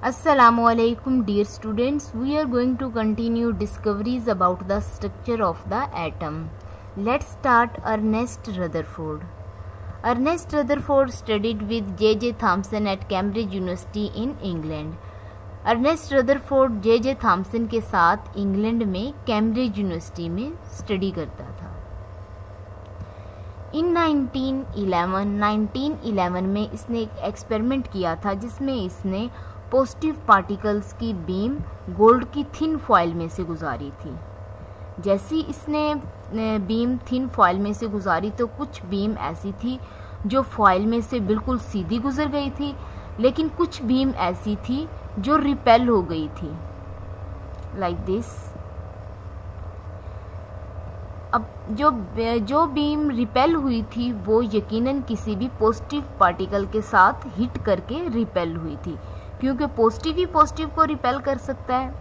Assalamualaikum dear students, we are going to continue discoveries about the structure of the atom. Let's start Ernest Rutherford. Ernest Rutherford studied with J.J. Thomson at Cambridge University in England. Ernest Rutherford J.J. Thomson के साथ England में Cambridge university में study करता था। इन 1911 में इसने एक experiment किया था जिसमें इसने पॉजिटिव पार्टिकल्स की बीम गोल्ड की थिन फॉइल में से गुजारी थी। जैसी इसने बीम थिन फॉइल में से गुजारी तो कुछ बीम ऐसी थी जो फॉइल में से बिल्कुल सीधी गुजर गई थी, लेकिन कुछ बीम ऐसी थी जो रिपेल हो गई थी, लाइक दिस। अब जो बीम रिपेल हुई थी वो यकीनन किसी भी पॉजिटिव पार्टिकल के साथ हिट करके रिपेल हुई थी, क्योंकि पॉजिटिव ही पॉजिटिव को रिपेल कर सकता है।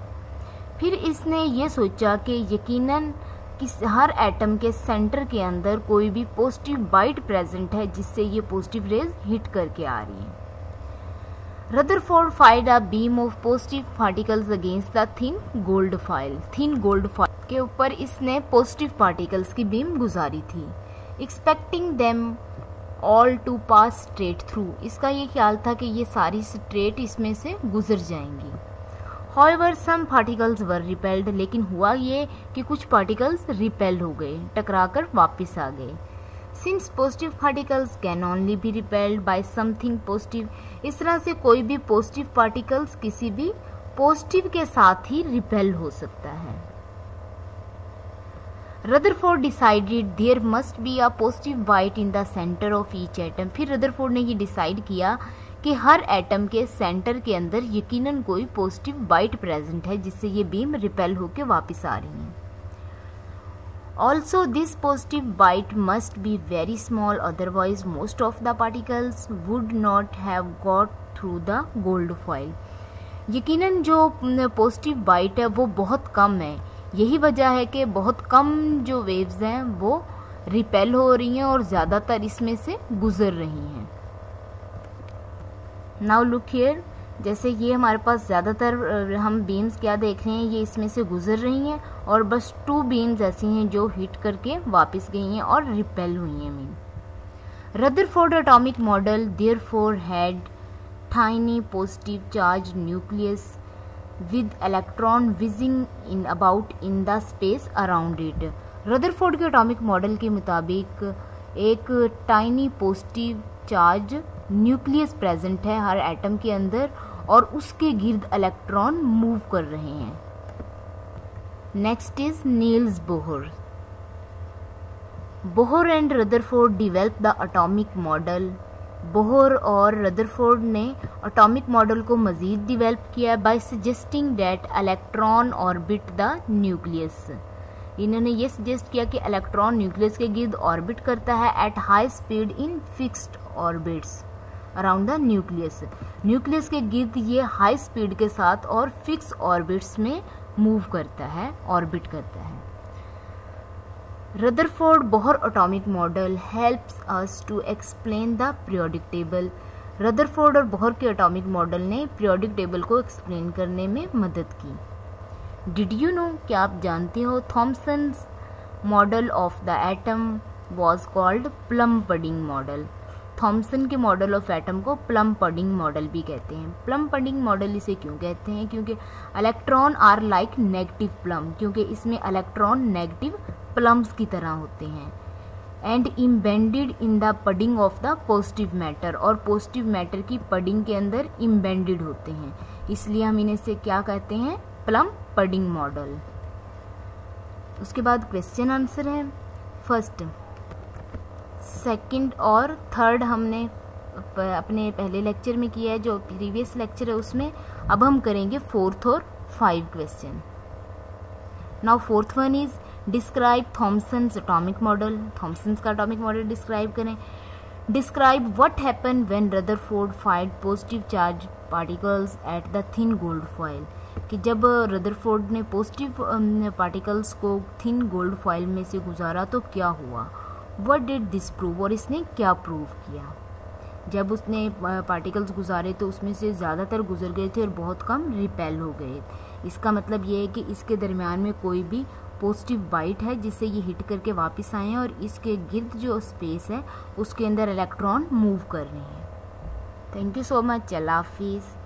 फिर इसने ये सोचा कि यकीनन हर एटम के सेंटर के अंदर कोई भी पॉजिटिव बाइट प्रेजेंट है जिससे ये पॉजिटिव रेज हिट करके आ रही हैं। Rutherford fired a beam of positive particles against the thin gold foil के ऊपर इसने पॉजिटिव पार्टिकल्स की बीम गुजारी थी, expecting them all to pass straight through. इसका ये ख्याल था कि ये सारी स्ट्रेट इसमें से गुजर जाएंगी। However, some particles were repelled, लेकिन हुआ ये कि कुछ पार्टिकल्स रिपेल हो गए, टकराकर वापस आ गए। Since positive particles can only be repelled by something positive, इस तरह से कोई भी पॉजिटिव पार्टिकल्स किसी भी पॉजिटिव के साथ ही रिपेल हो सकता है। Rutherford decided there must be a positive bite in the center of each atom. फिर रदरफोर्ड ने ये डिसाइड किया कि हर एटम के सेंटर के अंदर यकीनन कोई पॉजिटिव बाइट प्रेजेंट है जिससे ये बीम रिपेल होकर वापस आ रही हैं। Also, this positive bite must be very small, otherwise most of the particles would not have got through the gold foil. यकीनन जो पॉजिटिव बाइट है वो बहुत कम है, यही वजह है कि बहुत कम जो वेव्स हैं वो रिपेल हो रही हैं और ज़्यादातर इसमें से गुजर रही हैं। Now look here, जैसे ये हमारे पास ज़्यादातर हम बीम्स क्या देख रहे हैं, ये इसमें से गुजर रही हैं और बस 2 बीम्स ऐसी हैं जो हिट करके वापस गई हैं और रिपेल हुई हैं beam. Rutherford atomic model therefore had tiny positive charge nucleus with electron wheezing in about in the space around it. Rutherford के एटॉमिक मॉडल के मुताबिक एक tiny positive charge nucleus present है हर एटम के अंदर और उसके गिर्द इलेक्ट्रॉन मूव कर रहे हैं। Next is Niels Bohr and Rutherford develop the atomic model. Bohr और रदरफोर्ड ने एटॉमिक मॉडल को मजीद डिवेल्प किया by suggesting that electron orbit the nucleus. इन्होंने ये सजेस्ट किया कि इलेक्ट्रॉन न्यूक्लियस के गिर्द ऑर्बिट करता है at high speed in fixed orbits around the nucleus. Nucleus के गिर्द ये हाई स्पीड के साथ और फिक्स ऑर्बिट्स में मूव करता है, ऑर्बिट करता है। Rutherford Bohr atomic model helps us to explain the periodic table. Rutherford और बोहर के एटॉमिक मॉडल ने पीरियोडिक टेबल को एक्सप्लेन करने में मदद की। डिड यू नो, क्या आप जानते हो, Thomson's model of the atom was called plum pudding model. Thomson के मॉडल ऑफ एटम को प्लम पडिंग मॉडल भी कहते हैं। प्लम पडिंग मॉडल इसे क्यों कहते हैं? क्योंकि electron are like negative plum, क्योंकि इसमें इलेक्ट्रॉन नेगेटिव प्लम्स की तरह होते हैं। And embedded in the pudding of the positive matter, और पॉजिटिव मैटर की पडिंग के अंदर इम्बेंडेड होते हैं, इसलिए हम इन्हें से क्या कहते हैं? Plum pudding model. उसके बाद क्वेश्चन आंसर है। फर्स्ट, सेकंड और थर्ड हमने अपने पहले लेक्चर में किया है, जो प्रीवियस लेक्चर है उसमें। अब हम करेंगे फोर्थ और 5 question. Now fourth one is describe Thomson's atomic model. Thomson's का एटॉमिक मॉडल डिस्क्राइब करें। Describe what happen when Rutherford fired positive charge particles at the thin gold foil. कि जब रदरफोर्ड ने पॉजिटिव पार्टिकल्स को thin gold foil में से गुजारा तो क्या हुआ। व्हाट डिड दिस प्रूव, और इसने क्या प्रूव किया। जब उसने पार्टिकल्स गुजारे तो उसमें से ज़्यादातर गुजर गए थे और बहुत कम रिपेल हो गए। इसका मतलब ये है कि इसके दरमियान में कोई भी पॉजिटिव बाइट है जिससे ये हिट करके वापस आए हैं और इसके गिर्द जो स्पेस है उसके अंदर इलेक्ट्रॉन मूव कर रहे हैं। Thank you so much. अल्लाह हाफिज़।